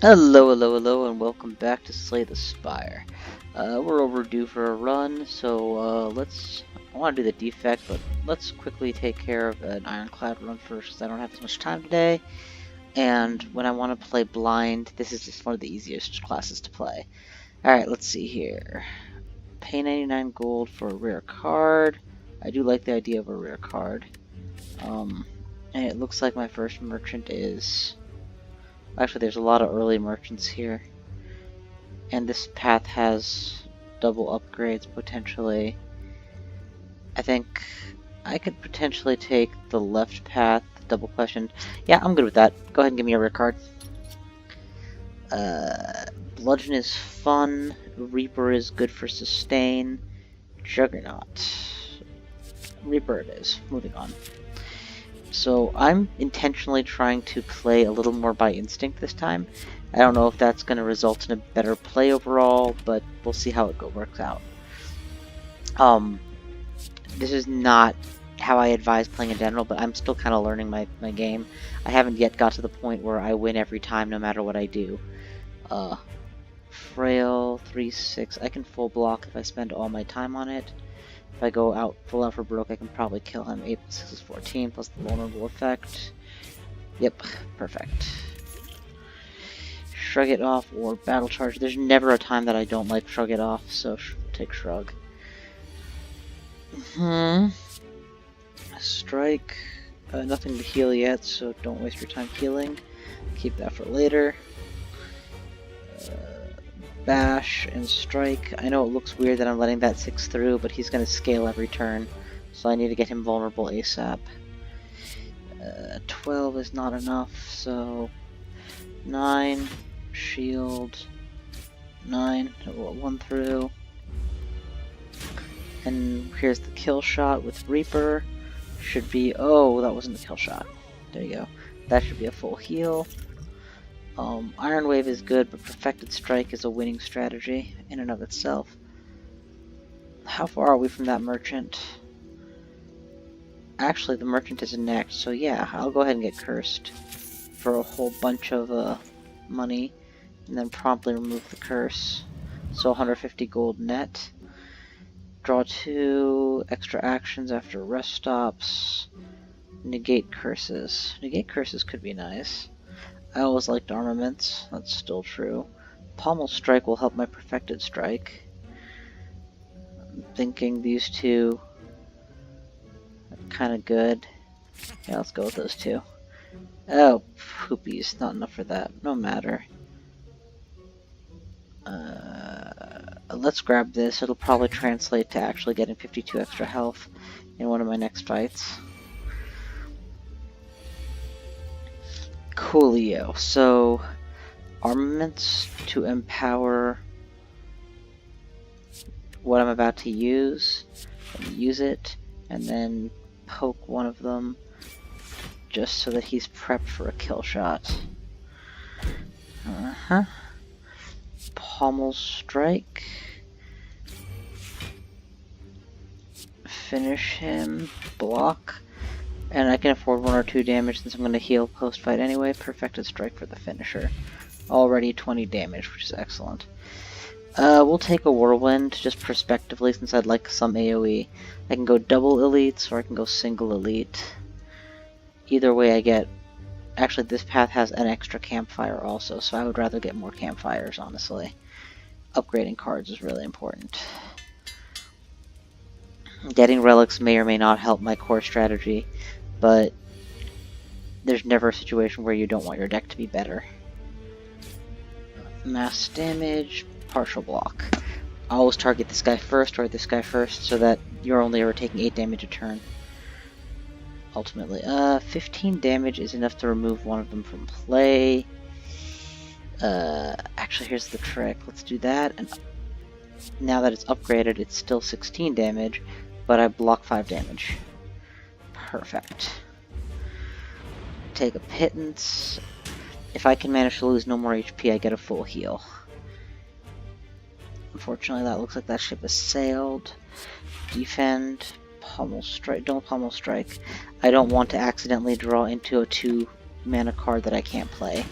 Hello, hello, hello, and welcome back to Slay the Spire. We're overdue for a run, so I want to do the defect, but let's quickly take care of an IronClad run first, because I don't have as much time today. And when I want to play blind, this is just one of the easiest classes to play. Alright, let's see here. Pay 99 gold for a rare card. I do like the idea of a rare card. And it looks like my first merchant is... Actually, there's a lot of early merchants here. And this path has double upgrades, potentially. I think I could potentially take the left path, double question. Yeah, I'm good with that. Go ahead and give me a rare card. Bludgeon is fun. Reaper is good for sustain. Juggernaut. Reaper it is. Moving on. So I'm intentionally trying to play a little more by instinct this time. I don't know if that's going to result in a better play overall, but we'll see how it works out. This is not how I advise playing in general, but I'm still kind of learning my game. I haven't yet got to the point where I win every time no matter what I do. Frail, 3-6. I can full block if I spend all my time on it. If I go out full out for broke, I can probably kill him. 8 plus 6 is 14, plus the vulnerable effect. Yep, perfect. Shrug it off or battle charge. There's never a time that I don't like shrug it off, so take shrug. Strike. Nothing to heal yet, so don't waste your time healing. Keep that for later. Bash and strike. I know it looks weird that I'm letting that 6 through, but he's going to scale every turn, so I need to get him vulnerable ASAP. 12 is not enough, so 9, shield, 9, 1 through. And here's the kill shot with Reaper. Should be, oh, that wasn't the kill shot. There you go. That should be a full heal. Iron Wave is good, but Perfected Strike is a winning strategy in and of itself. How far are we from that merchant? Actually, the merchant is next, so yeah, I'll go ahead and get cursed for a whole bunch of money, and then promptly remove the curse. So 150 gold net. Draw 2 extra actions after rest stops. Negate curses. Negate curses could be nice. I always liked armaments, that's still true. Pommel Strike will help my Perfected Strike. I'm thinking these two are kind of good. Yeah, let's go with those two. Oh, poopies, not enough for that. No matter. Let's grab this. It'll probably translate to actually getting 52 extra health in one of my next fights. Coolio. So, armaments to empower what I'm about to use. Use it, and then poke one of them just so that he's prepped for a kill shot. Pommel Strike. Finish him. Block. And I can afford 1 or 2 damage since I'm going to heal post-fight anyway. Perfected Strike for the finisher. Already 20 damage, which is excellent. We'll take a Whirlwind, just prospectively, since I'd like some AoE. I can go double elites, or I can go single elite. Either way I get... Actually, this path has an extra campfire also, so I would rather get more campfires, honestly. Upgrading cards is really important. Getting relics may or may not help my core strategy, but there's never a situation where you don't want your deck to be better. Mass damage, partial block. I always target this guy first or this guy first so that you're only ever taking 8 damage a turn. Ultimately, 15 damage is enough to remove one of them from play. Actually, here's the trick. Let's do that, and now that it's upgraded, it's still 16 damage, but I block 5 damage. Perfect. Take a pittance. If I can manage to lose no more HP, I get a full heal. Unfortunately, that looks like that ship has sailed. Defend. Pommel Strike. Don't Pommel Strike. I don't want to accidentally draw into a 2 mana card that I can't play.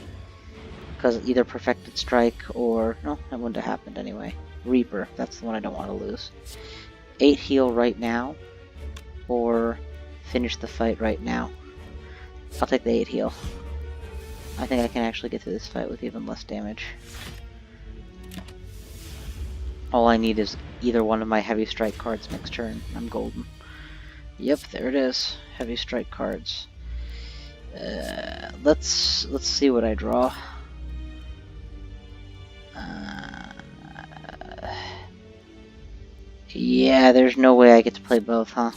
Because either Perfected Strike or... no, that wouldn't have happened anyway. Reaper, that's the one I don't want to lose. 8 heal right now, or finish the fight right now. I'll take the 8 heal. I think I can actually get through this fight with even less damage. All I need is either one of my Heavy Strike cards next turn. I'm golden. Yep, there it is. Heavy Strike cards. Let's see what I draw. Yeah, there's no way I get to play both, huh?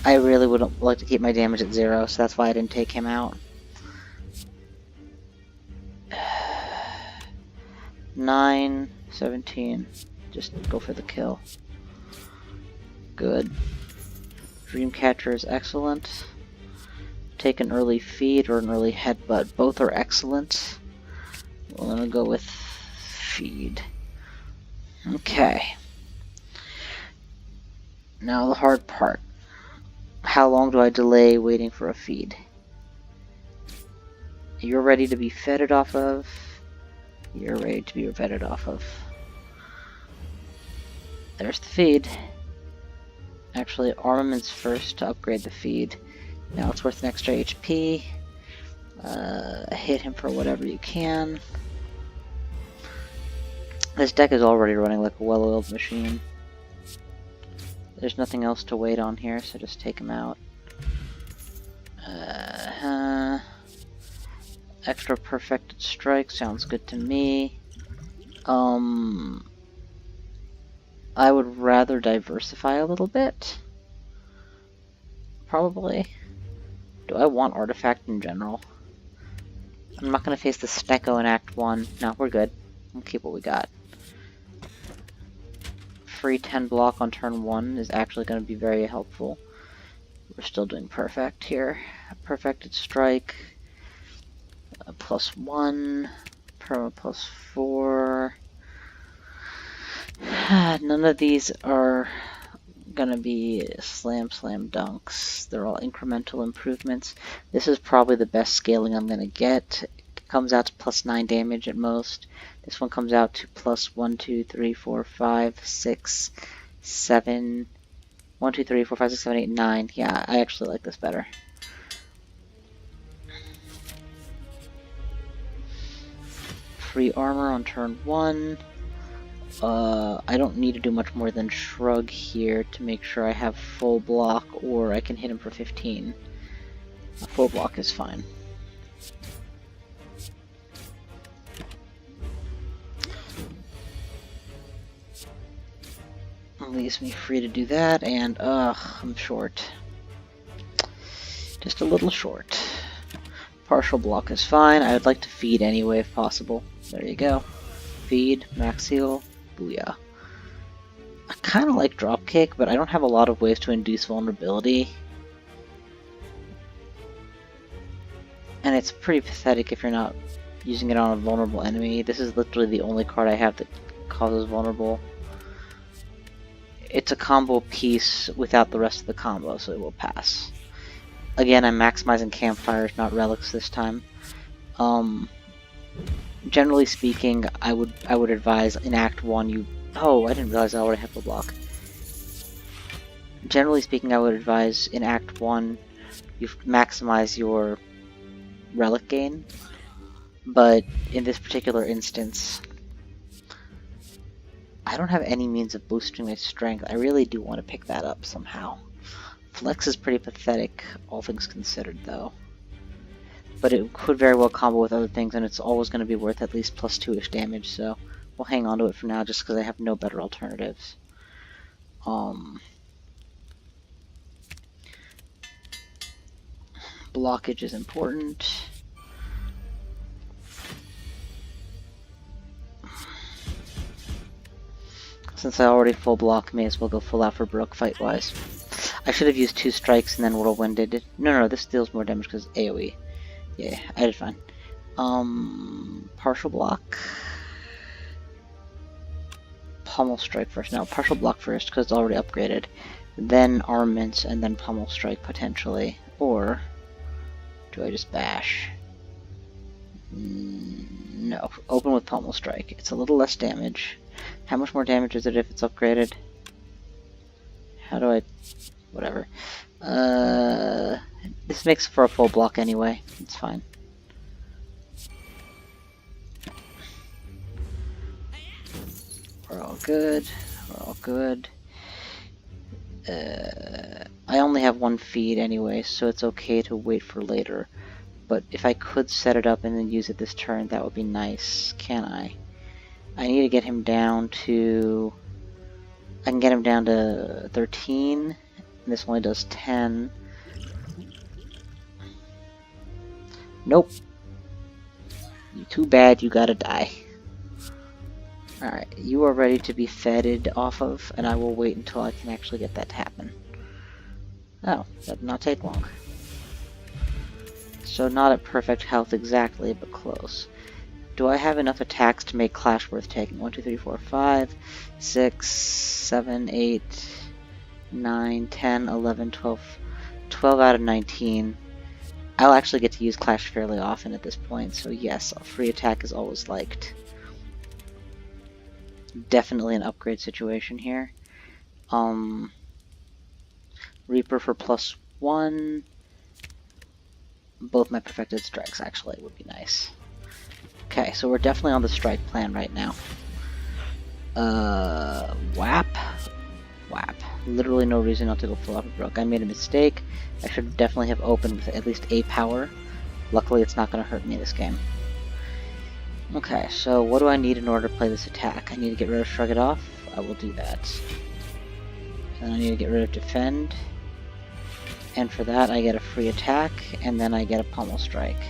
I really would like to keep my damage at 0, so that's why I didn't take him out. 9, 17. Just go for the kill. Good. Dreamcatcher is excellent. Take an early feed or an early headbutt. Both are excellent. We're gonna go with feed. Okay. Now the hard part. How long do I delay waiting for a feed? You're ready to be feted off of. You're ready to be feted off of. There's the feed. Actually, armaments first to upgrade the feed. Now it's worth an extra HP. Hit him for whatever you can. This deck is already running like a well-oiled machine. There's nothing else to wait on here, so just take him out. Extra Perfected Strike sounds good to me. I would rather diversify a little bit. Probably. Do I want Artifact in general? I'm not going to face the Snecko in Act 1. No, we're good. We'll keep what we got. Free 10 block on turn 1 is actually going to be very helpful. We're still doing perfect here. Perfected Strike. +1. Perma +4. None of these are gonna be slam dunks. They're all incremental improvements. This is probably the best scaling I'm gonna get. It comes out to +9 damage at most. This one comes out to +1, 2, 3, 4, 5, 6, 7. 1, 2, 3, 4, 5, 6, 7, 8, 9. Yeah, I actually like this better. Free armor on turn 1. I don't need to do much more than shrug here to make sure I have full block, or I can hit him for 15. A full block is fine. Leaves me free to do that, and I'm short. Just a little short. Partial block is fine. I would like to feed anyway if possible. There you go. Feed, max heal, booyah. I kind of like Dropkick, but I don't have a lot of ways to induce vulnerability. And it's pretty pathetic if you're not using it on a vulnerable enemy. This is literally the only card I have that causes vulnerable. It's a combo piece without the rest of the combo, so it will pass. Again, I'm maximizing campfires, not relics this time. Generally speaking, I would advise in Act 1 you... Oh, I didn't realize I already have the block. Generally speaking, I would advise in Act 1 you maximize your relic gain. But in this particular instance, I don't have any means of boosting my strength. I really do want to pick that up somehow. Flex is pretty pathetic, all things considered, though. But it could very well combo with other things, and it's always going to be worth at least +2-ish damage, so we'll hang on to it for now just because I have no better alternatives. Blockage is important. Since I already full block, may as well go full out for Brook fight-wise. I should have used 2 strikes and then whirlwinded it. No, this deals more damage because AoE. Yeah, I did fine. Partial block. Pummel strike first. No, partial block first because it's already upgraded. Then armaments and then pummel strike potentially. Or do I just bash? No, open with Pommel Strike. It's a little less damage. How much more damage is it if it's upgraded? How do I... whatever. This makes for a full block anyway. It's fine. We're all good. We're all good. I only have one feed anyway, so it's okay to wait for later. But if I could set it up and then use it this turn, that would be nice. Can I? I need to get him down to... I can get him down to 13. And this only does 10. Nope. Too bad, you gotta die. Alright, you are ready to be feted off of, and I will wait until I can actually get that to happen. Oh, that did not take long. So not at perfect health exactly, but close. Do I have enough attacks to make Clash worth taking? 1, 2, 3, 4, 5, 6, 7, 8, 9, 10, 11, 12, 12 out of 19. I'll actually get to use Clash fairly often at this point, so yes, a free attack is always liked. Definitely an upgrade situation here. Reaper for +1. Both my perfected strikes actually would be nice. Okay, so we're definitely on the strike plan right now. Whap. Whap. Literally no reason not to go full up broke. I made a mistake. I should definitely have opened with at least a power. Luckily it's not going to hurt me this game. Okay, so what do I need in order to play this attack? I need to get rid of Shrug It Off. I will do that. And I need to get rid of Defend. And for that I get a free attack, and then I get a Pommel Strike.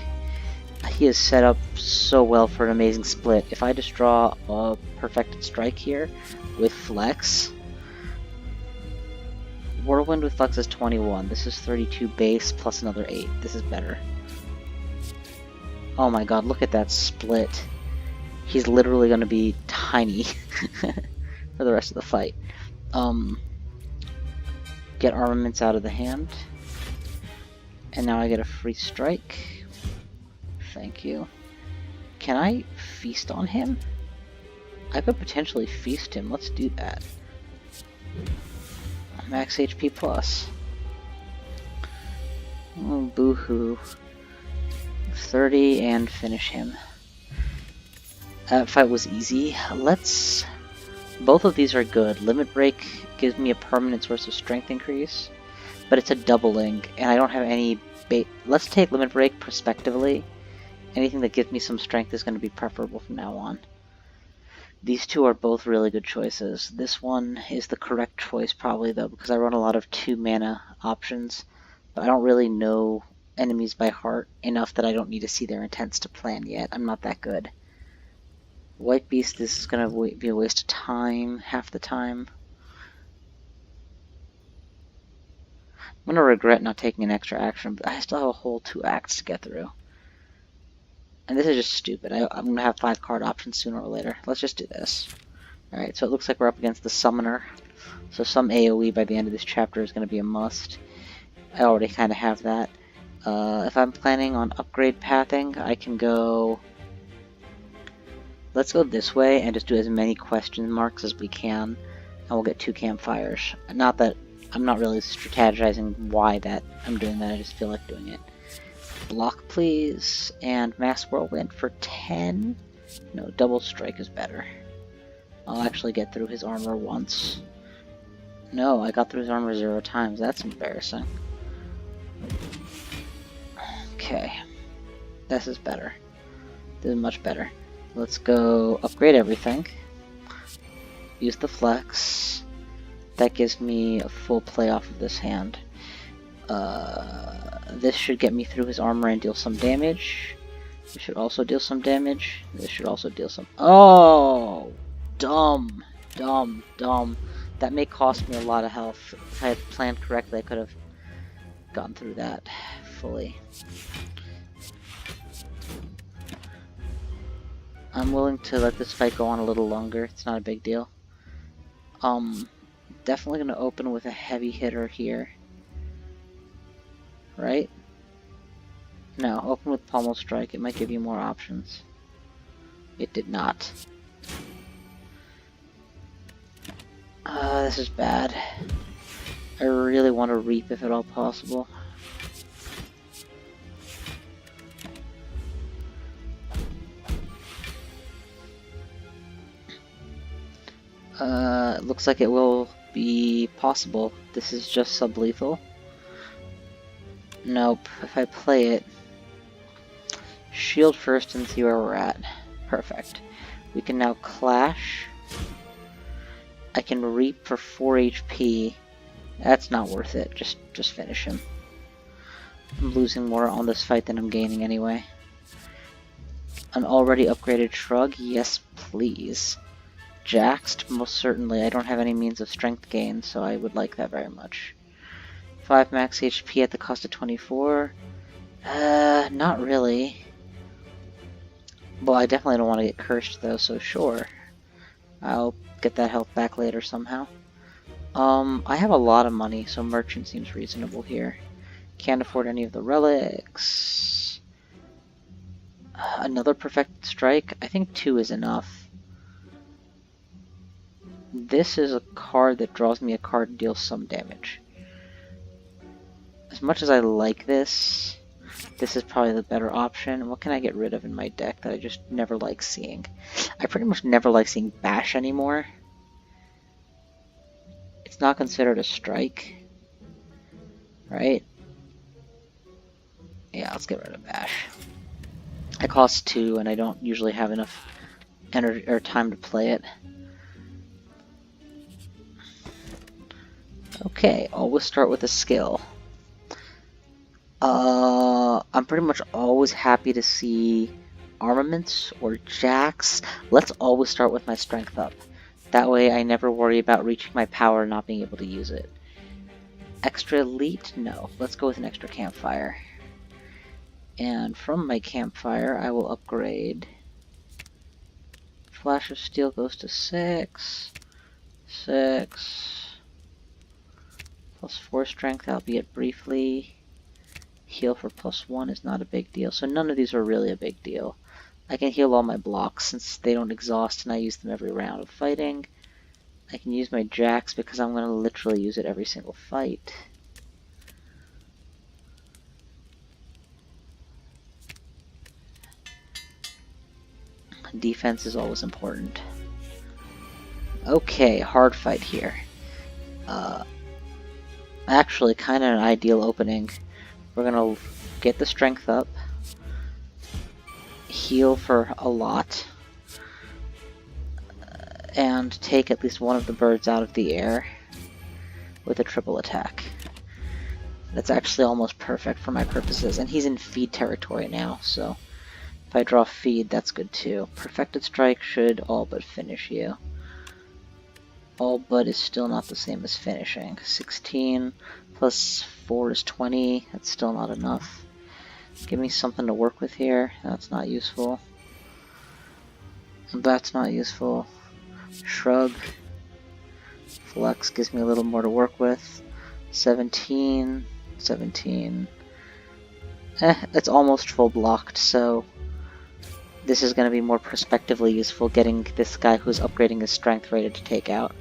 He is set up so well for an amazing split. If I just draw a perfected strike here with Flex, Whirlwind with Flex is 21. This is 32 base plus another 8. This is better. Oh my god, look at that split. He's literally going to be tiny for the rest of the fight. Get armaments out of the hand. And now I get a free strike. Thank you. Can I feast on him? I could potentially feast him. Let's do that. Max HP plus. Oh, boo-hoo. 30 and finish him. That fight was easy. Let's... Both of these are good. Limit Break gives me a permanent source of strength increase, but it's a doubling, and I don't have any bait. Let's take Limit Break prospectively. Anything that gives me some strength is going to be preferable from now on. These two are both really good choices. This one is the correct choice probably though, because I run a lot of 2 mana options, but I don't really know enemies by heart enough that I don't need to see their intents to plan yet. I'm not that good. White Beast, this is going to be a waste of time, half the time. I'm going to regret not taking an extra action, but I still have a whole 2 acts to get through. And this is just stupid. I'm going to have 5 card options sooner or later. Let's just do this. Alright, so it looks like we're up against the Summoner. So some AoE by the end of this chapter is going to be a must. I already kind of have that. If I'm planning on upgrade pathing, I can go... Let's go this way and just do as many question marks as we can. And we'll get 2 campfires. Not that... I'm not really strategizing why that I'm doing that. I just feel like doing it. Block, please. And Mass Whirlwind for 10. No, double strike is better. I'll actually get through his armor once. No, I got through his armor 0 times. That's embarrassing. Okay. This is better. This is much better. Let's go upgrade everything. Use the flex. That gives me a full play off of this hand. This should get me through his armor and deal some damage. This should also deal some damage. This should also deal some... Oh! Dumb. Dumb. Dumb. That may cost me a lot of health. If I had planned correctly, I could have gone through that fully. I'm willing to let this fight go on a little longer. It's not a big deal. Definitely going to open with a heavy hitter here. Right? No, open with Pommel Strike. It might give you more options. It did not. This is bad. I really want to reap if at all possible. It looks like it will be possible. This is just sublethal. Nope. If I play it, shield first and see where we're at. Perfect. We can now clash. I can reap for 4 HP. That's not worth it. Just finish him. I'm losing more on this fight than I'm gaining anyway. An already upgraded shrug? Yes, please. Jaxed? Most certainly. I don't have any means of strength gain, so I would like that very much. 5 max HP at the cost of 24. Not really. Well, I definitely don't want to get cursed though, so sure. I'll get that health back later somehow. I have a lot of money, so merchant seems reasonable here. Can't afford any of the relics. Another perfected strike? I think 2 is enough. This is a card that draws me a card and deals some damage. As much as I like this, this is probably the better option. What can I get rid of in my deck that I just never like seeing? I pretty much never like seeing Bash anymore. It's not considered a strike, right? Yeah, let's get rid of Bash. It costs 2 and I don't usually have enough energy or time to play it. Okay, always start with a skill. I'm pretty much always happy to see armaments or jacks. Let's always start with my strength up. That way I never worry about reaching my power and not being able to use it. Extra elite? No. Let's go with an extra campfire. And from my campfire I will upgrade. Flash of Steel goes to 6. 6. Plus 4 strength, albeit briefly. Heal for +1 is not a big deal, so none of these are really a big deal. I can heal all my blocks since they don't exhaust and I use them every round of fighting. I can use my jacks because I'm going to literally use it every single fight. Defense is always important. Okay, hard fight here. Actually, kind of an ideal opening. We're gonna get the strength up, heal for a lot, and take at least one of the birds out of the air with a triple attack. That's actually almost perfect for my purposes, and he's in feed territory now, so if I draw feed, that's good too. Perfected strike should all but finish you. All but is still not the same as finishing. 16 plus 4 is 20. That's still not enough. Give me something to work with here. That's not useful. That's not useful. Shrug. Flex gives me a little more to work with. 17. 17. It's almost full blocked, so this is going to be more prospectively useful getting this guy who's upgrading his strength rated to take out.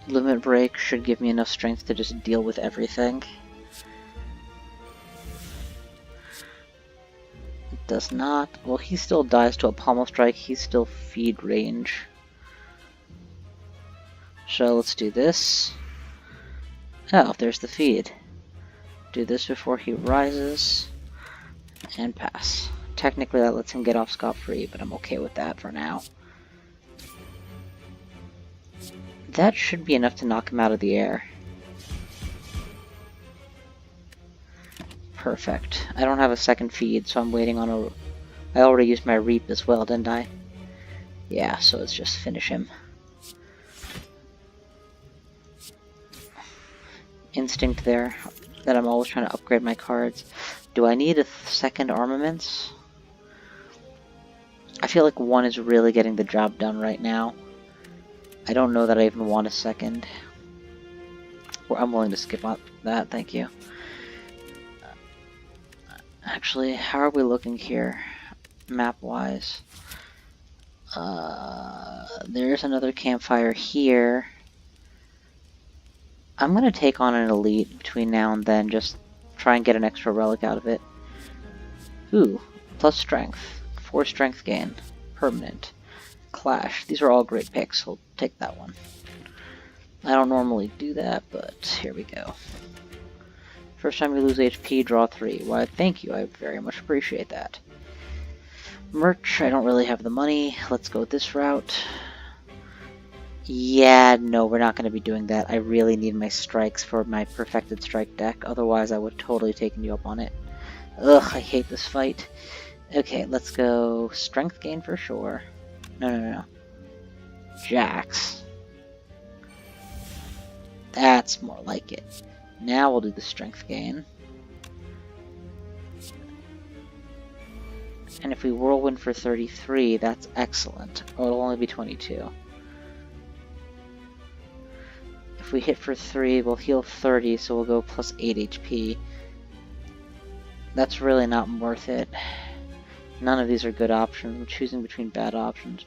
Limit Break should give me enough strength to just deal with everything. It does not. Well, he still dies to a Pommel Strike. He's still feed range. So let's do this. Oh, there's the feed. Do this before he rises. And pass. Technically that lets him get off scot-free, but I'm okay with that for now. That should be enough to knock him out of the air. Perfect. I don't have a second feed, so I'm waiting on a... I already used my reap as well, didn't I? Yeah, so let's just finish him. Instinct there, that I'm always trying to upgrade my cards. Do I need a second armaments? I feel like 1 is really getting the job done right now. I don't know that I even want a second. I'm willing to skip on that, thank you. Actually, how are we looking here, map-wise? There's another campfire here. I'm gonna take on an elite between now and then, just try and get an extra relic out of it. Ooh, plus strength. 4 strength gain. Permanent. Clash. These are all great picks, we'll take that one. I don't normally do that, but here we go. First time you lose HP, draw 3. Why, thank you, I very much appreciate that. Merch, I don't really have the money. Let's go this route. Yeah, no, we're not going to be doing that. I really need my strikes for my Perfected Strike deck, otherwise I would totally taken you up on it. Ugh, I hate this fight. Okay, let's go strength gain for sure. No. Jax. That's more like it. Now we'll do the strength gain. And if we whirlwind for 33, that's excellent. Oh, it'll only be 22. If we hit for 3, we'll heal 30, so we'll go plus 8 HP. That's really not worth it. None of these are good options. I'm choosing between bad options.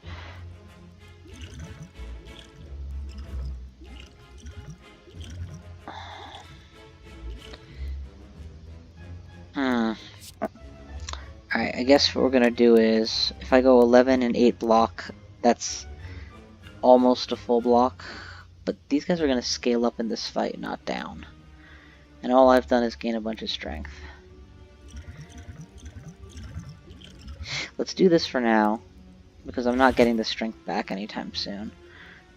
Alright, I guess what we're gonna do is, if I go 11 and 8 block, that's almost a full block. But these guys are gonna scale up in this fight, not down. And all I've done is gain a bunch of strength. Let's do this for now, because I'm not getting the strength back anytime soon.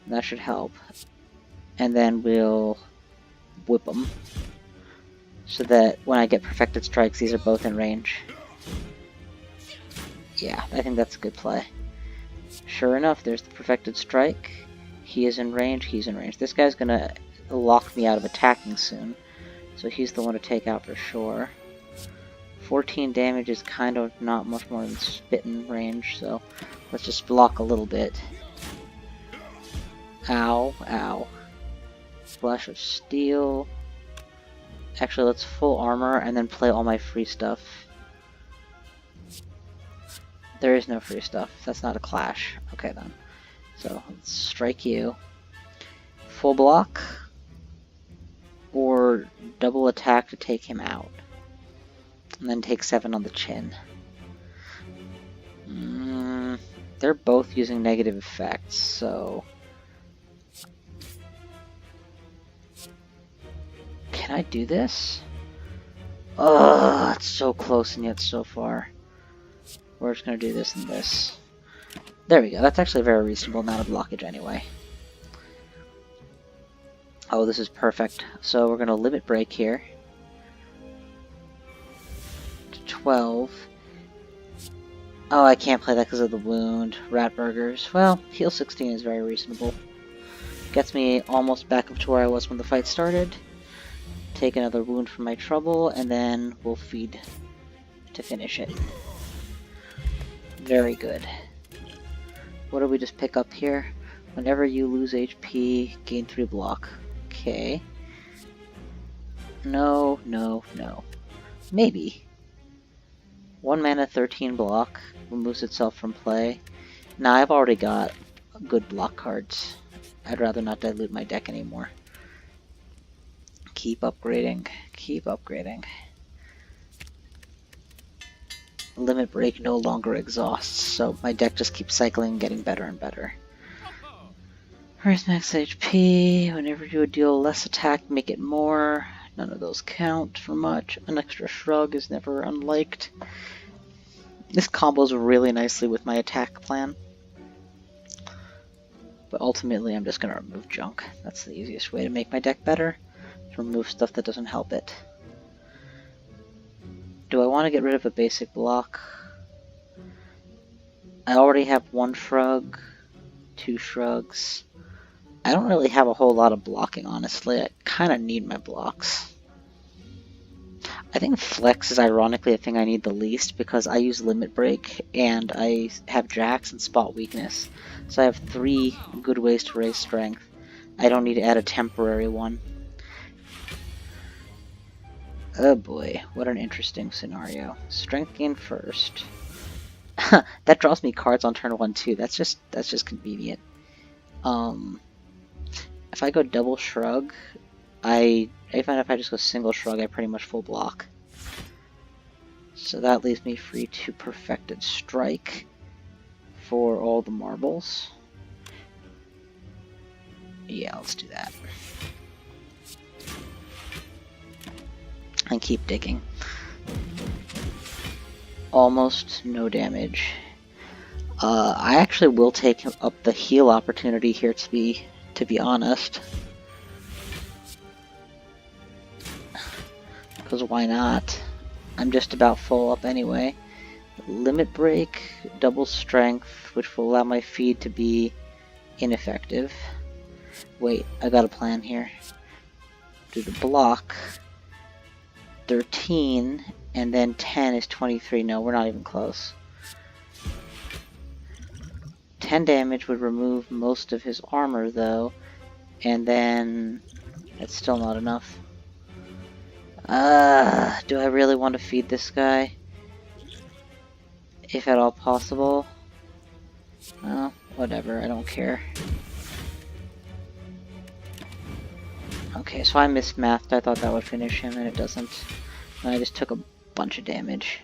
That should help. And then we'll whip them, so that when I get Perfected Strikes, these are both in range. Yeah, I think that's a good play. Sure enough, there's the Perfected Strike. He is in range, he's in range. This guy's gonna lock me out of attacking soon, so he's the one to take out for sure. 14 damage is kind of not much more than spitting range, so let's just block a little bit. Ow, ow. Flash of Steel. Actually, let's full armor and then play all my free stuff. There is no free stuff. That's not a clash. Okay then. So, let's strike you. Full block. Or double attack to take him out. And then take 7 on the chin. They're both using negative effects, so... Can I do this? Oh, it's so close and yet so far. We're just going to do this and this. There we go. That's actually a very reasonable amount of blockage anyway. Oh, this is perfect. So we're going to limit break here. To 12. Oh, I can't play that because of the wound. Rat burgers. Well, heal 16 is very reasonable. Gets me almost back up to where I was when the fight started. Take another wound from my trouble, and then we'll feed to finish it. Very good. What do we just pick up here? Whenever you lose HP, gain 3 block. Okay. No. Maybe. 1 mana, 13 block. Removes itself from play. Nah, I've already got good block cards. I'd rather not dilute my deck anymore. Keep upgrading. Keep upgrading. Limit break no longer exhausts, so my deck just keeps cycling and getting better and better. Where's max HP? Whenever you deal less attack, make it more. None of those count for much. An extra shrug is never unliked. This combos really nicely with my attack plan. But ultimately I'm just going to remove junk. That's the easiest way to make my deck better. To remove stuff that doesn't help it. Do I want to get rid of a basic block? I already have 1 shrug, 2 shrugs. I don't really have a whole lot of blocking, honestly. I kind of need my blocks. I think Flex is ironically the thing I need the least because I use Limit Break and I have Jax and Spot Weakness. So I have 3 good ways to raise strength. I don't need to add a temporary one. Oh boy, what an interesting scenario. Strength gain first. That draws me cards on turn 1 too. That's just convenient. If I go double shrug, even if I just go single shrug, I pretty much full block. So that leaves me free to Perfected Strike for all the marbles. Yeah, let's do that. And keep digging. Almost no damage. I actually will take up the heal opportunity here, to be honest. Because why not? I'm just about full up anyway. Limit Break, double strength, which will allow my feed to be ineffective. Wait, I got a plan here. Do the block. 13, and then 10 is 23. No, we're not even close. 10 damage would remove most of his armor, though, and then it's still not enough. Do I really want to feed this guy? If at all possible. Well, whatever, I don't care. Okay, so I mismathed. I thought that would finish him, and it doesn't. And I just took a bunch of damage.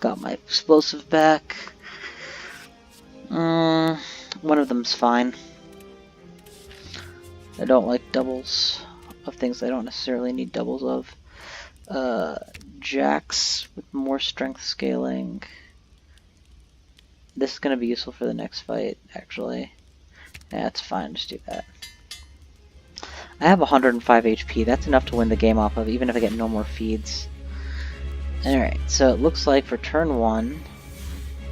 Got my explosive back. One of them's fine. I don't like doubles of things I don't necessarily need doubles of. Jacks with more strength scaling. This is going to be useful for the next fight, actually. Yeah, it's fine, just do that. I have 105 HP, that's enough to win the game off of, even if I get no more feeds. Alright, so it looks like for turn 1,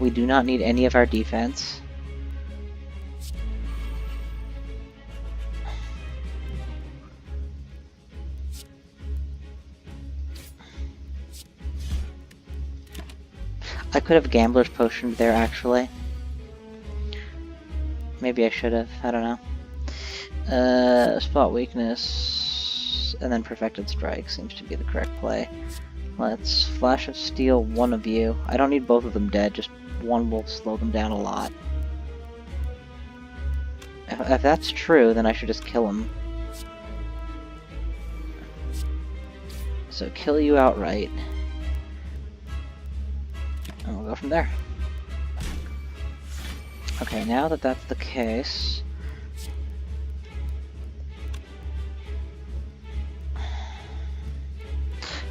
we do not need any of our defense. I could have Gambler's Potion there, actually. Maybe I should have, I don't know. Spot Weakness, and then Perfected Strike seems to be the correct play. Let's Flash of Steel one of you. I don't need both of them dead, just one will slow them down a lot. If that's true, then I should just kill him. So kill you outright. And we'll go from there. Okay, now that that's the case...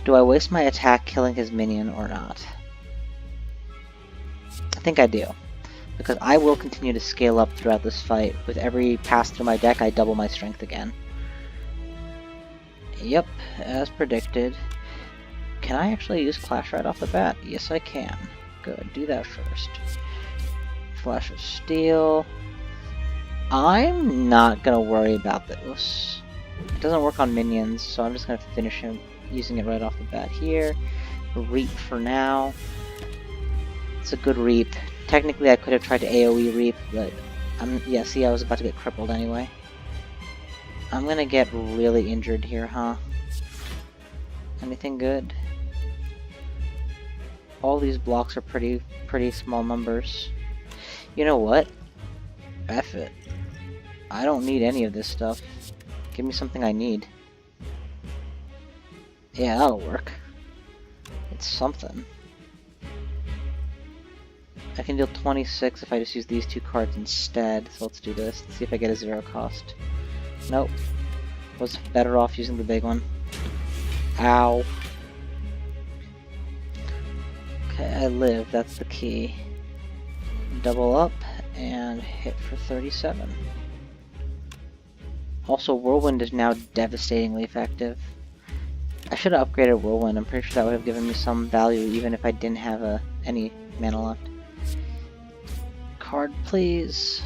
Do I waste my attack killing his minion or not? I think I do. Because I will continue to scale up throughout this fight. With every pass through my deck, I double my strength again. Yep, as predicted. Can I actually use Clash right off the bat? Yes, I can. Good, do that first. Flash of Steel. I'm not gonna worry about this. It doesn't work on minions, so I'm just gonna finish him using it right off the bat here. Reap for now. It's a good Reap. Technically I could have tried to AoE Reap, but yeah, see, I was about to get crippled anyway. I'm gonna get really injured here, huh? Anything good? All these blocks are pretty small numbers. You know what? F it. I don't need any of this stuff. Give me something I need. Yeah, that'll work. It's something. I can deal 26 if I just use these two cards instead, so let's do this. Let's see if I get a 0 cost. Nope. Was better off using the big one. Ow. Okay, I live, that's the key. Double up and hit for 37. Also, Whirlwind is now devastatingly effective. I should have upgraded Whirlwind. I'm pretty sure that would have given me some value even if I didn't have any mana left. Card, please.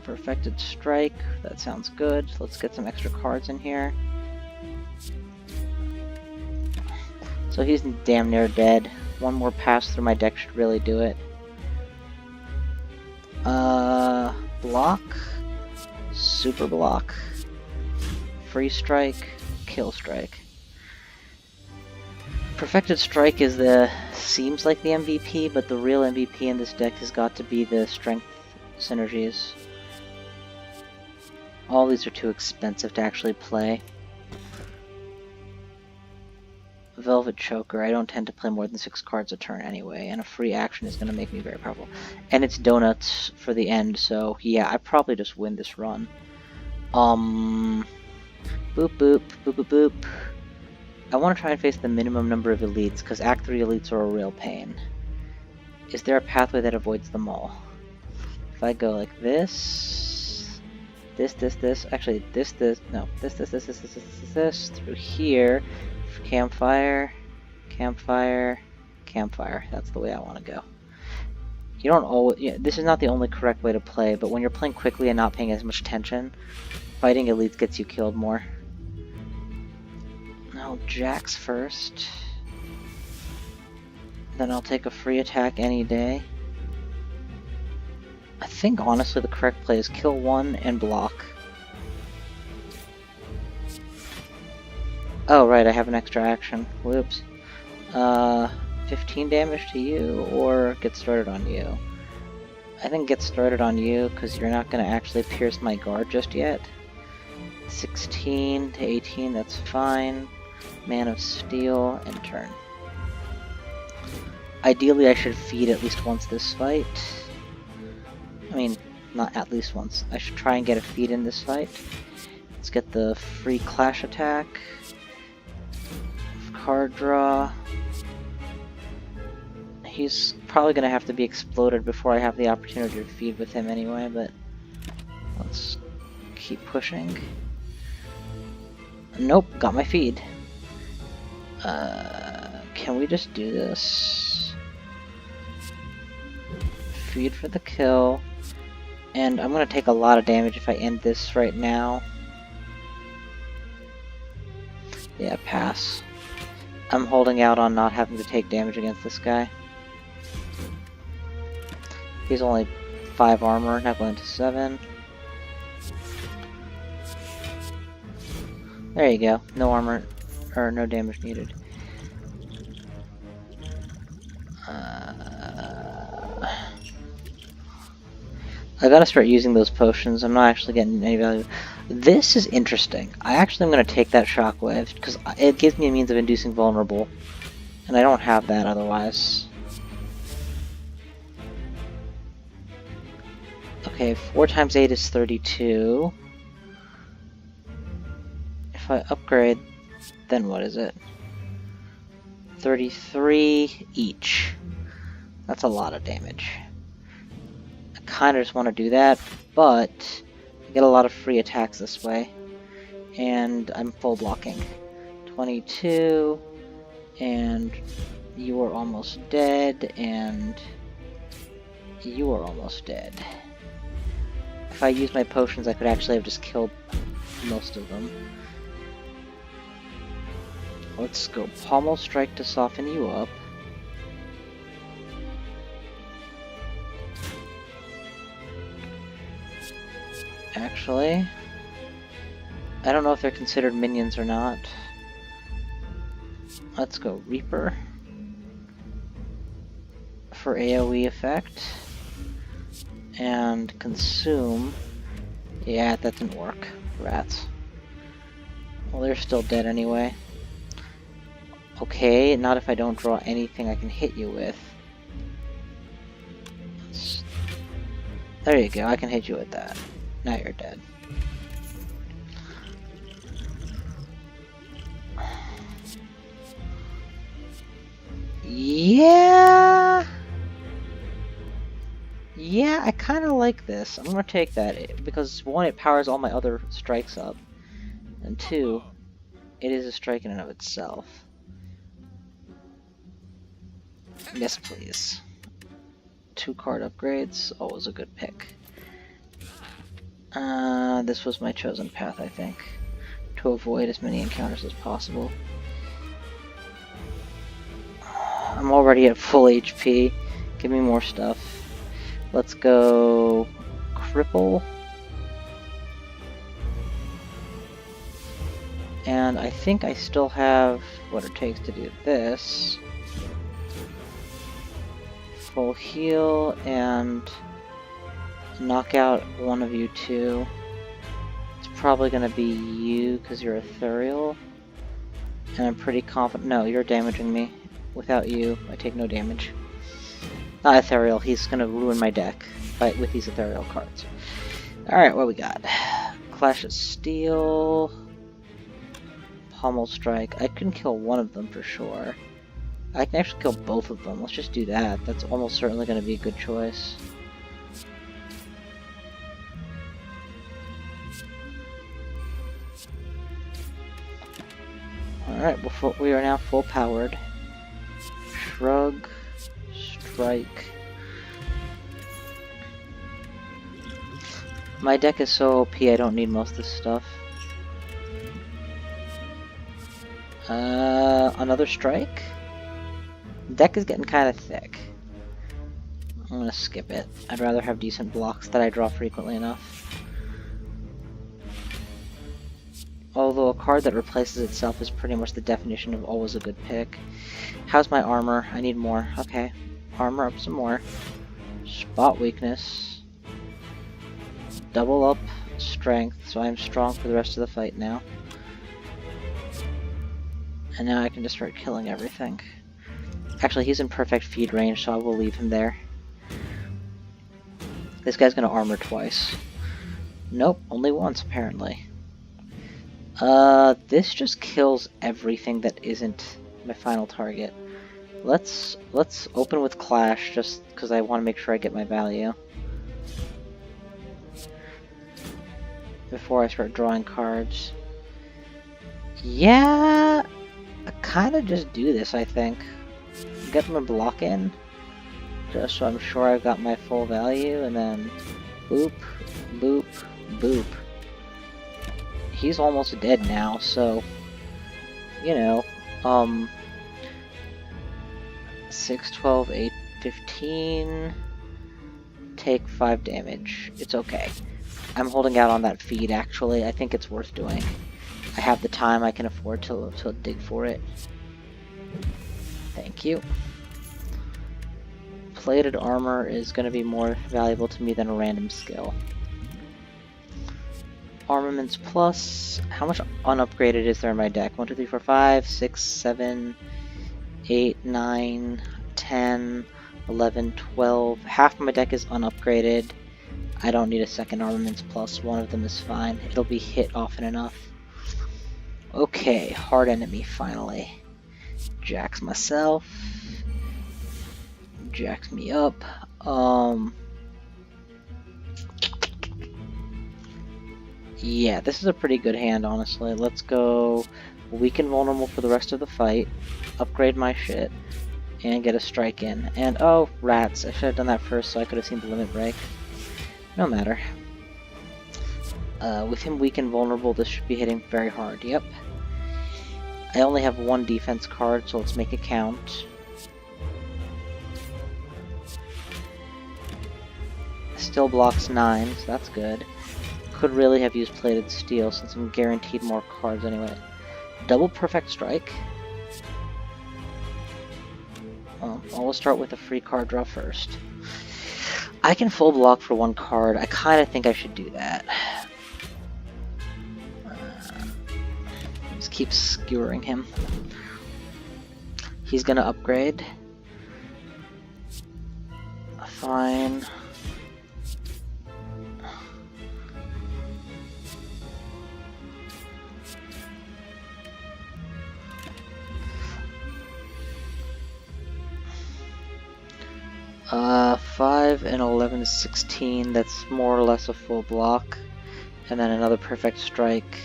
Perfected Strike. That sounds good. Let's get some extra cards in here. So he's damn near dead. One more pass through my deck should really do it. Block. Super block. Free Strike, Kill Strike. Perfected Strike is seems like the MVP, but the real MVP in this deck has got to be the Strength synergies. All these are too expensive to actually play. Velvet Choker, I don't tend to play more than 6 cards a turn anyway, and a free action is going to make me very powerful. And it's donuts for the end, so yeah, I probably just win this run. Boop boop, boop boop boop. I want to try and face the minimum number of elites, because Act 3 elites are a real pain. Is there a pathway that avoids them all? If I go like this, actually this, through here, campfire, campfire, campfire. That's the way I want to go. You don't always, yeah, this is not the only correct way to play, but when you're playing quickly and not paying as much attention, fighting elites gets you killed more. Now Jax first. Then I'll take a free attack any day. I think honestly the correct play is kill one and block. Oh right, I have an extra action. Whoops. 15 damage to you, or get started on you. I think get started on you, because you're not going to actually pierce my guard just yet. 16 to 18, that's fine. Man of Steel, and turn. Ideally I should feed at least once this fight. I mean, not at least once. I should try and get a feed in this fight. Let's get the free clash attack. Card draw. He's probably going to have to be exploded before I have the opportunity to feed with him anyway, but let's keep pushing. Nope, got my feed. Can we just do this? Feed for the kill. And I'm going to take a lot of damage if I end this right now. Yeah, pass. I'm holding out on not having to take damage against this guy. He's only 5 armor, now going to 7. There you go. No armor, or no damage needed. I gotta start using those potions. I'm not actually getting any value. This is interesting. I actually am gonna take that shockwave because it gives me a means of inducing vulnerable, and I don't have that otherwise. Okay, 4 times 8 is 32. If I upgrade, then what is it? 33 each. That's a lot of damage. I kind of just want to do that, but I get a lot of free attacks this way. And I'm full blocking. 22, and you are almost dead, and you are almost dead. If I use my potions, I could actually have just killed most of them. Let's go Pommel Strike to soften you up. Actually, I don't know if they're considered minions or not. Let's go Reaper for AoE effect. And Consume. Yeah, that didn't work. Rats. Well, they're still dead anyway. Okay, not if I don't draw anything I can hit you with. There you go, I can hit you with that. Now you're dead. Yeah! Yeah, I kind of like this. I'm gonna take that, because 1, it powers all my other strikes up, and 2, it is a strike in and of itself. Yes, please. 2 card upgrades, always a good pick. This was my chosen path, I think, to avoid as many encounters as possible. I'm already at full HP. Give me more stuff. Let's go Cripple. And I think I still have what it takes to do this. Full heal and knock out one of you two. It's probably going to be you because you're ethereal. And I'm pretty confident. No, you're damaging me. Without you, I take no damage. Not ethereal, he's going to ruin my deck with these ethereal cards. Alright, what we got? Clash of Steel. Pommel Strike. I can kill one of them for sure. I can actually kill both of them. Let's just do that. That's almost certainly going to be a good choice. Alright, we are now full powered. Shrug. Strike. My deck is so OP I don't need most of this stuff. Another strike? The deck is getting kind of thick. I'm gonna skip it. I'd rather have decent blocks that I draw frequently enough. Although a card that replaces itself is pretty much the definition of always a good pick. How's my armor? I need more. Okay. Armor up some more. Spot weakness. Double up strength, so I'm strong for the rest of the fight now. And now I can just start killing everything. Actually, he's in perfect feed range, so I will leave him there. This guy's gonna armor twice. Nope, only once apparently. This just kills everything that isn't my final target. Let's open with Clash, just because I want to make sure I get my value. Before I start drawing cards. Yeah, I kind of just do this, I think. Get my block in, just so I'm sure I've got my full value, and then boop, boop, boop. He's almost dead now, so, you know, 6, 12, 8, 15, take 5 damage. It's okay. I'm holding out on that feed, actually. I think it's worth doing. I have the time, I can afford to dig for it. Thank you. Plated armor is going to be more valuable to me than a random skill. Armaments plus, how much unupgraded is there in my deck? 1, 2, 3, 4, 5, 6, 7, 8, 9, 10, 11, 12. Half of my deck is unupgraded. I don't need a second armaments plus, one of them is fine. It'll be hit often enough. Okay, hard enemy finally. Jacks myself. Jacks me up. Yeah, this is a pretty good hand, honestly. Let's go weak and vulnerable for the rest of the fight. Upgrade my shit. And get a strike in. And, oh, rats. I should have done that first so I could have seen the limit break. No matter. With him weak and vulnerable, this should be hitting very hard. Yep. I only have one defense card, so let's make it count. Still blocks 9, so that's good. Could really have used plated steel since I'm guaranteed more cards anyway. Double perfect strike. Well, I'll start with a free card draw first. I can full block for one card. I kind of think I should do that. Just keep skewering him. He's gonna upgrade. Fine. Uh, 5 and 11 is 16, that's more or less a full block. And then another perfect strike.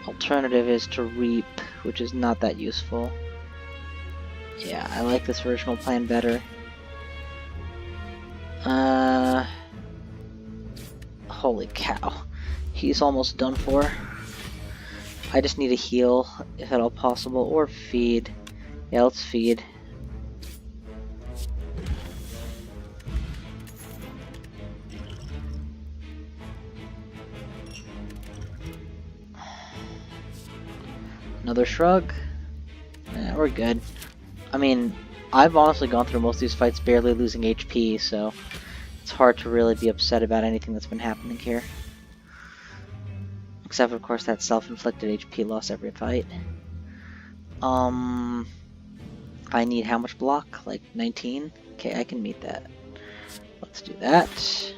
Alternative is to reap, which is not that useful. Yeah, I like this original plan better. Holy cow. He's almost done for. I just need a heal, if at all possible, or feed. Yeah, let's feed. Another shrug. Yeah, we're good. I mean, I've honestly gone through most of these fights barely losing HP, so it's hard to really be upset about anything that's been happening here. Except, of course, that self-inflicted HP loss every fight. I need how much block? Like 19? Okay, I can meet that. Let's do that.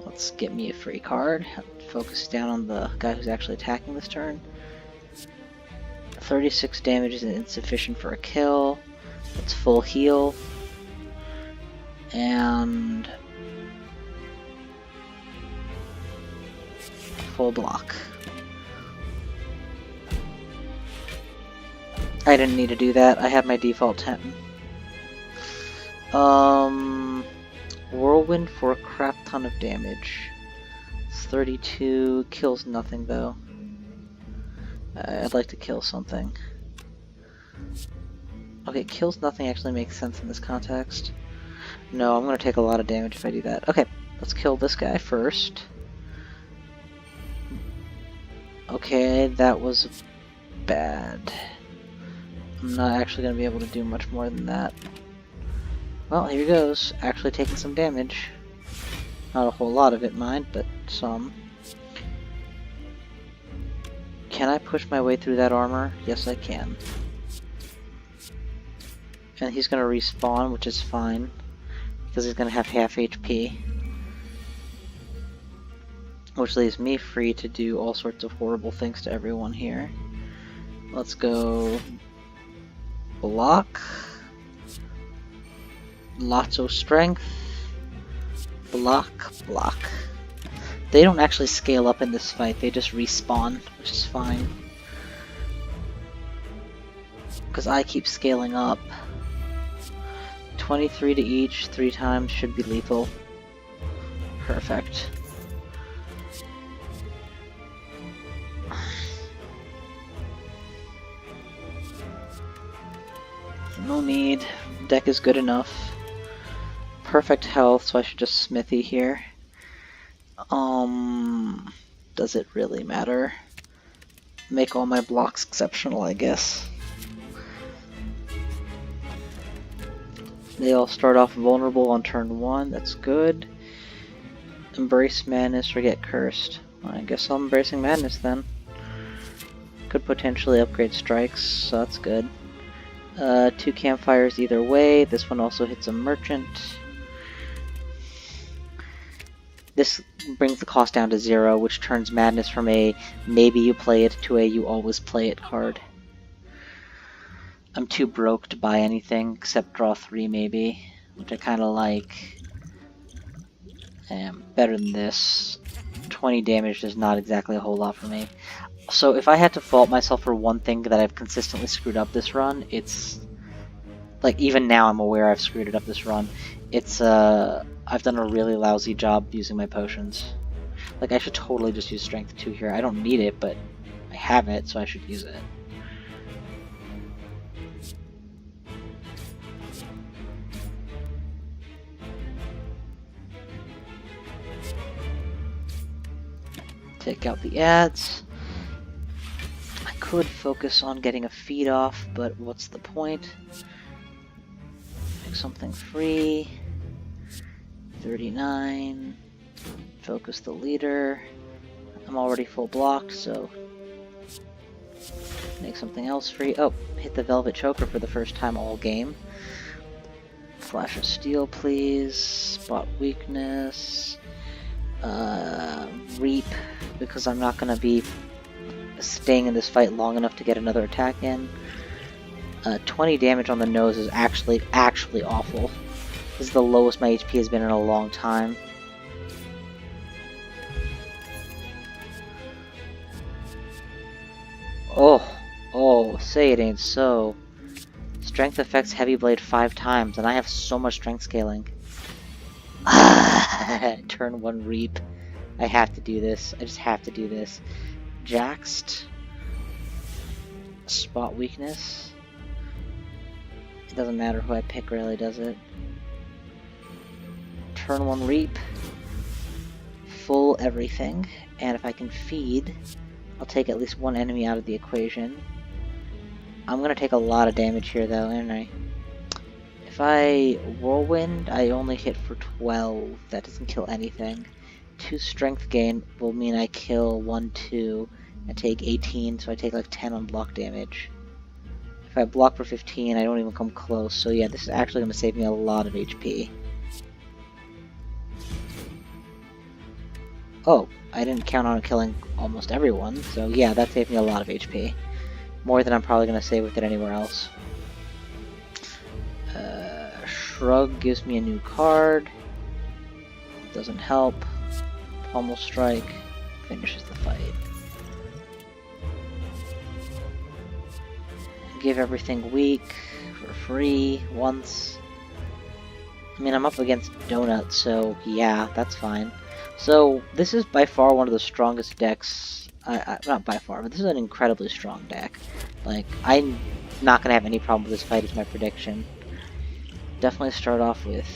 Let's get me a free card. Focus down on the guy who's actually attacking this turn. 36 damage is insufficient for a kill. Let's full heal. And full block. I didn't need to do that. I had my default 10. Whirlwind for a crap ton of damage. It's 32. Kills nothing though. I'd like to kill something. Okay, kills nothing actually makes sense in this context. No, I'm gonna take a lot of damage if I do that. Okay, let's kill this guy first. Okay, that was bad. I'm not actually gonna be able to do much more than that. Well, here goes. Actually taking some damage. Not a whole lot of it, mind, but some. Can I push my way through that armor? Yes, I can. And he's gonna respawn, which is fine, because he's gonna have half HP. Which leaves me free to do all sorts of horrible things to everyone here. Let's go block. Lots of strength. Block, block. They don't actually scale up in this fight, they just respawn, which is fine. Because I keep scaling up. 23 to each, 3 times should be lethal. Perfect. No need. Deck is good enough. Perfect health, so I should just smithy here. Does it really matter? Make all my blocks exceptional, I guess. They all start off vulnerable on turn 1, that's good. Embrace Madness or get cursed. Well, I guess I'm Embracing Madness then. Could potentially upgrade strikes, so that's good. 2 campfires either way. This one also hits a merchant. This brings the cost down to 0, which turns Madness from a maybe you play it to a you always play it card. I'm too broke to buy anything except draw 3 maybe, which I kind of like. Better than this. 20 damage is not exactly a whole lot for me. So if I had to fault myself for one thing that I've consistently screwed up this run, it's... Like, even now I'm aware I've screwed it up this run. It's, I've done a really lousy job using my potions. Like, I should totally just use Strength 2 here. I don't need it, but I have it, so I should use it. Take out the ads. I could focus on getting a feed off, but what's the point? Pick something free. 39. Focus the leader. I'm already full blocked, so make something else free. Oh, hit the Velvet Choker for the first time all game. Flash of Steel, please. Spot weakness. Reap, because I'm not going to be staying in this fight long enough to get another attack in. 20 damage on the nose is actually awful. This is the lowest my HP has been in a long time. Oh, say it ain't so. Strength affects Heavy Blade 5 times, and I have so much strength scaling. Turn 1 Reap. I have to do this. I just have to do this. Jaxed. Spot weakness. It doesn't matter who I pick, really, does it? Turn 1 Reap. Full everything. And if I can feed, I'll take at least one enemy out of the equation. I'm gonna take a lot of damage here though, aren't I? If I whirlwind, I only hit for 12. That doesn't kill anything. 2 strength gain will mean I kill 1, 2, and take 18, so I take like 10 on block damage. If I block for 15, I don't even come close, so yeah, this is actually going to save me a lot of HP. Oh, I didn't count on killing almost everyone, so yeah, that saved me a lot of HP. More than I'm probably going to save with it anywhere else. Shrug gives me a new card. Doesn't help. Pommel Strike finishes the fight. Give everything weak for free once. I mean, I'm up against Donut, so yeah, that's fine. So this is by far one of the strongest decks. Not by far, but this is an incredibly strong deck. Like, I'm not gonna have any problem with this fight, is my prediction. Definitely start off with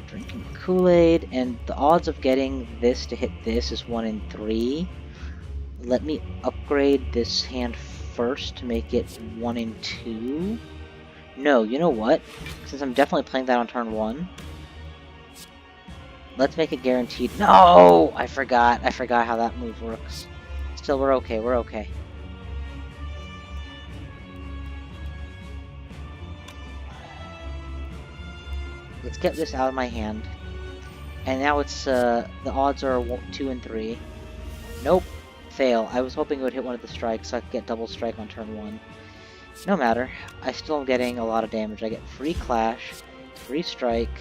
drinking Kool-Aid, and the odds of getting this to hit this is 1 in 3. Let me upgrade this hand first to make it 1 in 2. No, you know what? Since I'm definitely playing that on turn 1, let's make it guaranteed. No! I forgot how that move works. Still, we're okay, we're okay. Let's get this out of my hand. And now it's, the odds are 2 and 3. Nope. Fail. I was hoping it would hit one of the strikes so I could get double strike on turn 1. No matter. I still am getting a lot of damage. I get free clash, free strike.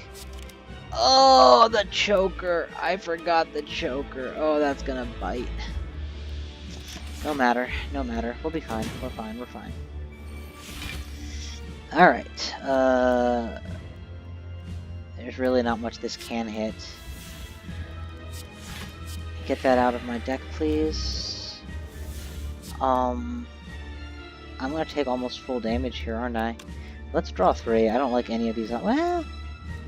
Oh, the choker! I forgot the choker. Oh, that's gonna bite. No matter. No matter. We'll be fine. We're fine. We're fine. Alright. There's really not much this can hit. Get that out of my deck, please. I'm gonna take almost full damage here, aren't I? Let's draw 3. I don't like any of these. Well,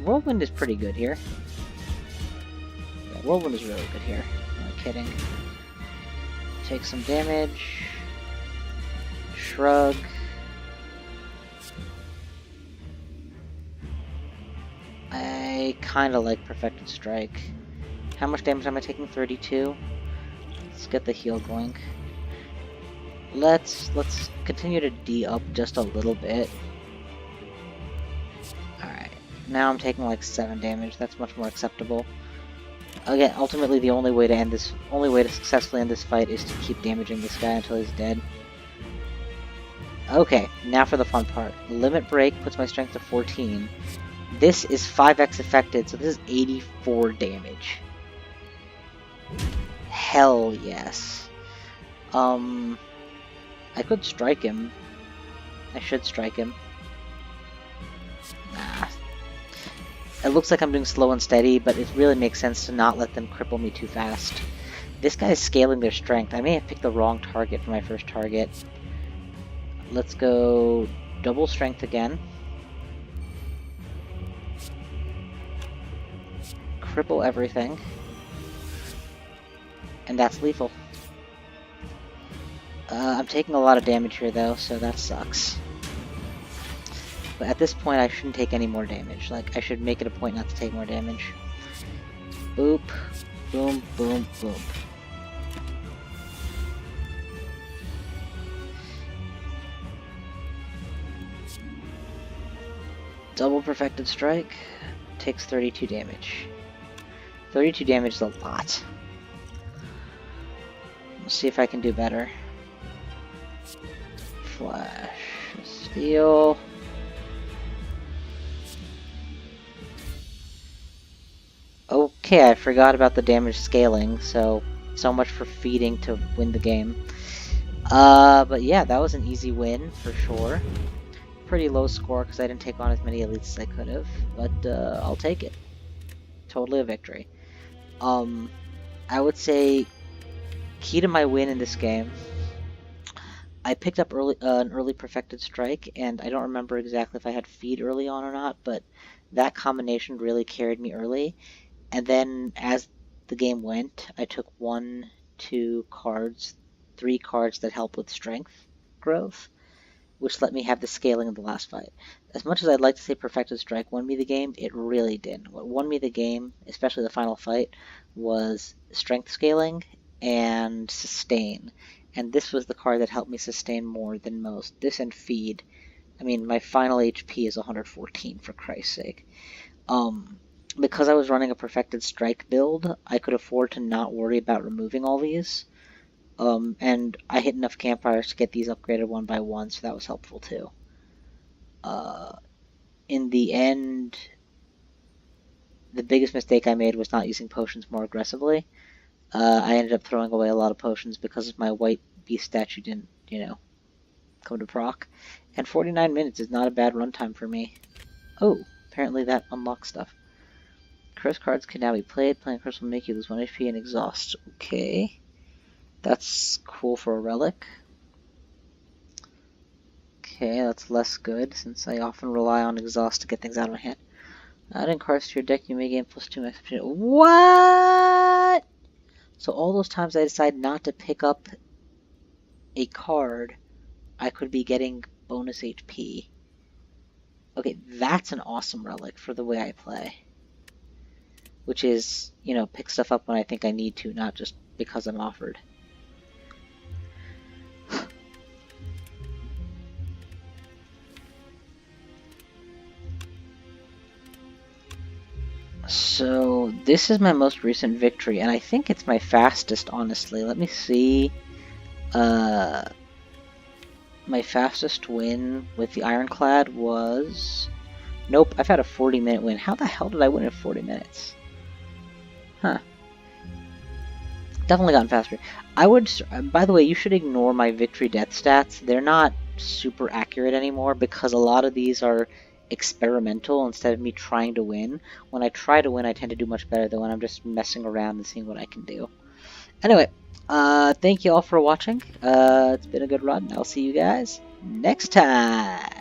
Whirlwind is pretty good here. Yeah, Whirlwind is really good here. I'm not kidding. Take some damage. Shrug. I kinda like Perfected Strike. How much damage am I taking? 32? Let's get the heal going. Let's continue to D up just a little bit. Alright. Now I'm taking like 7 damage. That's much more acceptable. Again, ultimately the only way to successfully end this fight is to keep damaging this guy until he's dead. Okay, now for the fun part. Limit Break puts my strength to 14. This is 5x affected, so this is 84 damage. Hell yes. I could strike him. I should strike him. Nah. It looks like I'm doing slow and steady, but it really makes sense to not let them cripple me too fast. This guy is scaling their strength. I may have picked the wrong target for my first target. Let's go double strength again. Cripple everything. And that's lethal. I'm taking a lot of damage here though, so that sucks. But at this point I shouldn't take any more damage. Like, I should make it a point not to take more damage. Boop. Boom, boom, boom. Double Perfected Strike. Takes 32 damage. 32 damage is a lot. Let's see if I can do better. Flash. Steel. Okay, I forgot about the damage scaling, so much for feeding to win the game. But yeah, that was an easy win, for sure. Pretty low score, because I didn't take on as many elites as I could have, but I'll take it. Totally a victory. I would say, key to my win in this game, I picked up an early Perfected Strike, and I don't remember exactly if I had feed early on or not, but that combination really carried me early. And then as the game went, I took 1, 2 cards 3 cards that help with strength growth, which let me have the scaling in the last fight. As much as I'd like to say Perfected Strike won me the game, it really didn't. What won me the game, especially the final fight, was strength scaling and sustain. And this was the card that helped me sustain more than most. This and feed. I mean, my final HP is 114, for Christ's sake. Because I was running a Perfected Strike build, I could afford to not worry about removing all these. And I hit enough campfires to get these upgraded one by one, so that was helpful too. In the end, the biggest mistake I made was not using potions more aggressively. I ended up throwing away a lot of potions because my white beast statue didn't, come to proc. And 49 minutes is not a bad runtime for me. Oh, apparently that unlocks stuff. Curse cards can now be played. Playing curse will make you lose 1 HP and exhaust. Okay. That's cool for a relic. Okay, that's less good, since I often rely on exhaust to get things out of my hand. Adding cards to your deck, you may gain +2 max HP. What? So all those times I decide not to pick up a card, I could be getting bonus HP. Okay, that's an awesome relic for the way I play. Which is, pick stuff up when I think I need to, not just because I'm offered. So, this is my most recent victory, and I think it's my fastest, honestly. Let me see. My fastest win with the IronClad was... Nope, I've had a 40-minute win. How the hell did I win in 40 minutes? Huh. Definitely gotten faster. I would... By the way, you should ignore my victory death stats. They're not super accurate anymore, because a lot of these are experimental instead of me trying to win. When I try to win, I tend to do much better than when I'm just messing around and seeing what I can do. Anyway, thank you all for watching. It's been a good run. I'll see you guys next time.